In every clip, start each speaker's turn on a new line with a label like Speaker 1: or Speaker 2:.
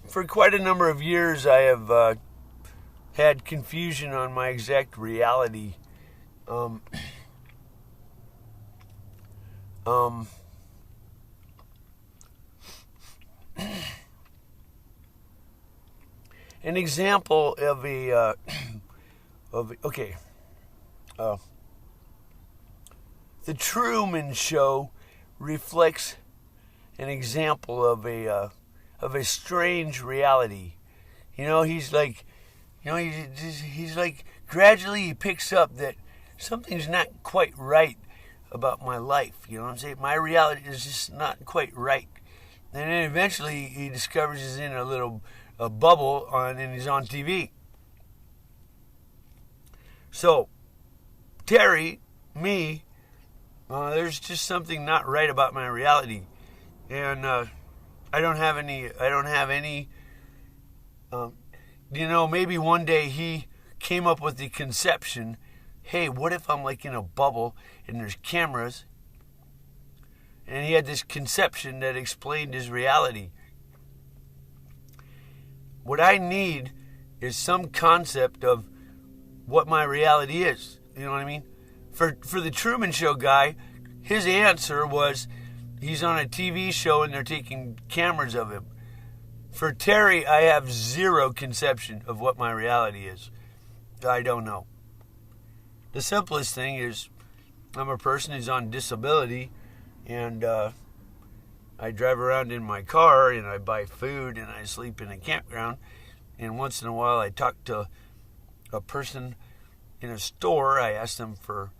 Speaker 1: For quite a number of years, I have had confusion on my exact reality. Um, um, an example of uh, the Truman Show reflects an example of a strange reality. He's like, he's like gradually he picks up that something's not quite right about my life. You know what I'm saying? My reality is just not quite right. And then eventually he discovers he's in a bubble and he's on TV. So, Terry, me, there's just something not right about my reality. And I don't have any, maybe one day he came up with the conception, hey, what if I'm like in a bubble and there's cameras? And he had this conception that explained his reality. What I need is some concept of what my reality is. You know what I mean? For the Truman Show guy, his answer was he's on a TV show and they're taking cameras of him. For Terry, I have zero conception of what my reality is. I don't know. The simplest thing is I'm a person who's on disability, and I drive around in my car and I buy food and I sleep in a campground, and once in a while I talk to a person in a store. I ask them for,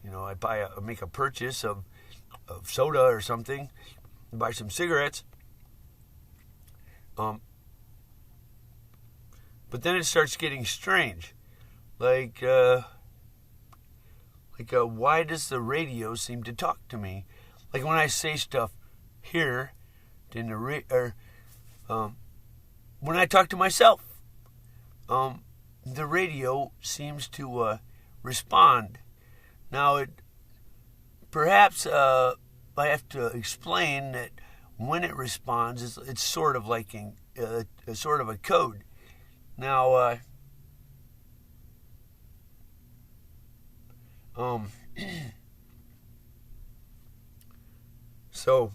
Speaker 1: I make a purchase of soda or something, buy some cigarettes. But then it starts getting strange. Why does the radio seem to talk to me? Like when I say stuff here, in the when I talk to myself, the radio seems to respond. Now, perhaps I have to explain that when it responds, it's sort of like a sort of a code. Now, so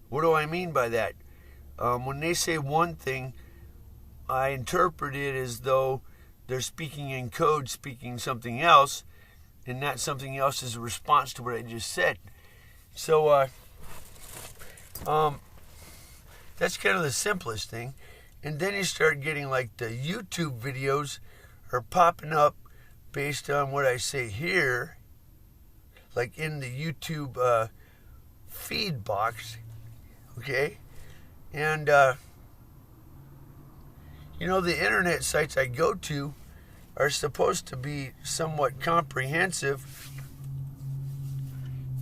Speaker 1: what do I mean by that? When they say one thing, I interpret it as though they're speaking in code, speaking something else, and that something else is a response to what I just said. So, that's kind of the simplest thing. And then you start getting like the YouTube videos are popping up based on what I say here, like in the YouTube feed box, okay? And, the internet sites I go to are supposed to be somewhat comprehensive,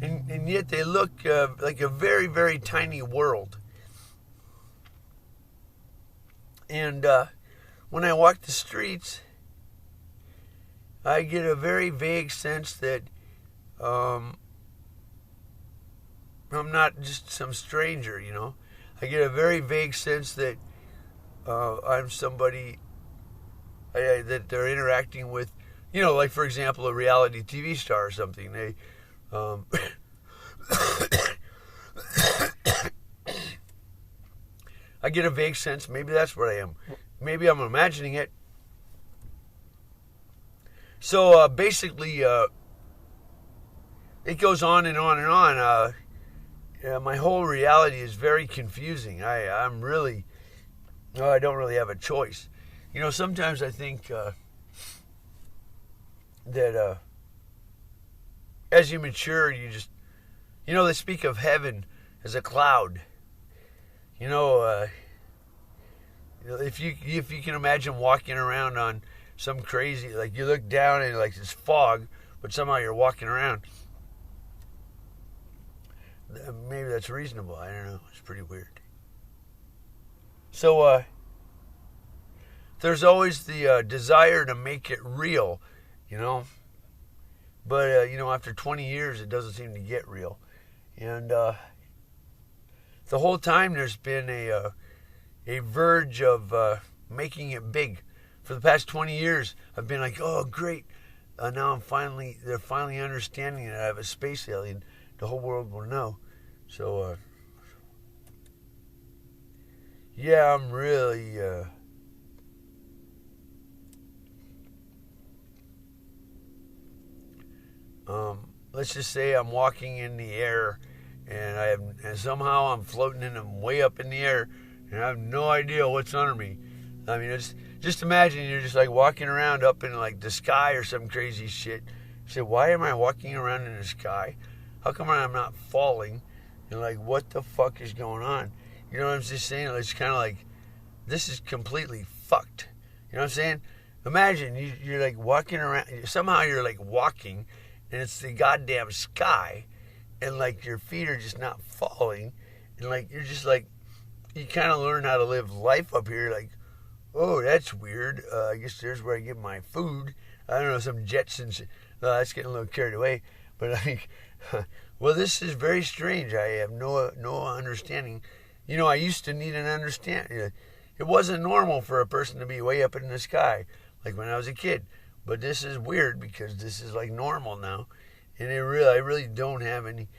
Speaker 1: and yet they look like a very, very tiny world. And when I walk the streets, I get a very vague sense that I'm not just some stranger, I get a very vague sense that I'm somebody that they're interacting with, like, for example, a reality TV star or something. They, I get a vague sense, maybe that's what I am. Maybe I'm imagining it. So basically, it goes on and on and on. My whole reality is very confusing. I don't really have a choice. Sometimes I think that as you mature, you just, they speak of heaven as a cloud. If you can imagine walking around on some crazy, like you look down and like it's fog, but somehow you're walking around. Maybe that's reasonable. I don't know. It's pretty weird. So there's always the desire to make it real, But after 20 years, it doesn't seem to get real, and the whole time there's been a verge of making it big. For the past 20 years, I've been like, oh, great. Now they're finally understanding that I have a space alien. The whole world will know. So, yeah, I'm really, let's just say I'm walking in the air and somehow I'm floating and I'm way up in the air and I have no idea what's under me. I mean, just imagine you're just like walking around up in like the sky or some crazy shit. You say, why am I walking around in the sky? How come I'm not falling? And like, what the fuck is going on? You know what I'm just saying? It's kind of like, this is completely fucked. You know what I'm saying? Imagine you're like walking around, somehow you're like walking, and it's the goddamn sky, and like your feet are just not falling, and like you're just like, you kind of learn how to live life up here, like, oh, that's weird. I guess there's where I get my food. I don't know, some Jetsons. That's getting a little carried away. But I think, well, this is very strange. I have no understanding. You know, I used to need an understanding. It wasn't normal for a person to be way up in the sky, like when I was a kid. But this is weird because this is like normal now. And I really don't have any.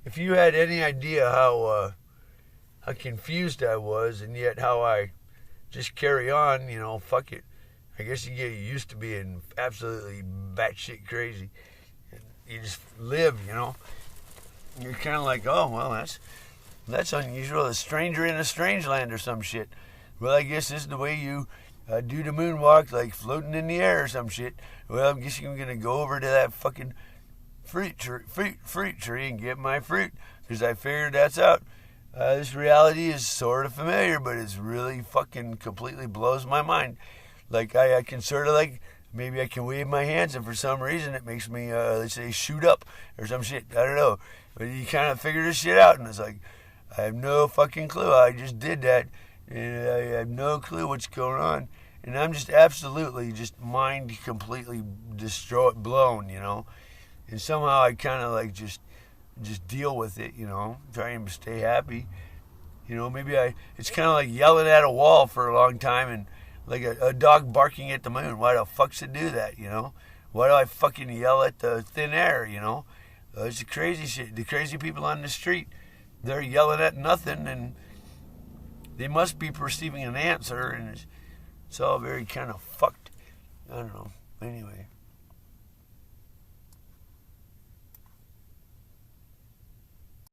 Speaker 1: If you had any idea how confused I was, and yet how I just carry on, you know, fuck it. I guess you get used to being absolutely batshit crazy. You just live, you know. You're kind of like, oh, well, that's unusual. A stranger in a strange land or some shit. Well, I guess this is the way you do the moonwalk, like floating in the air or some shit. Well, I guess I'm going to go over to that fucking fruit tree and get my fruit, because I figured that's out. This reality is sort of familiar, but it's really fucking completely blows my mind. Like, I can sort of like, maybe I can wave my hands, and for some reason it makes me, let's say, shoot up or some shit. I don't know. But you kind of figure this shit out, and it's like, I have no fucking clue. I just did that, and I have no clue what's going on. And I'm just absolutely just mind completely blown, you know. And somehow I kind of like just deal with it, you know, trying to stay happy. You know, maybe it's kind of like yelling at a wall for a long time, and like a dog barking at the moon. Why the fuck's it do that, you know? Why do I fucking yell at the thin air, you know? It's the crazy shit. The crazy people on the street, they're yelling at nothing, and they must be perceiving an answer, and it's all very kind of fucked. I don't know. Anyway.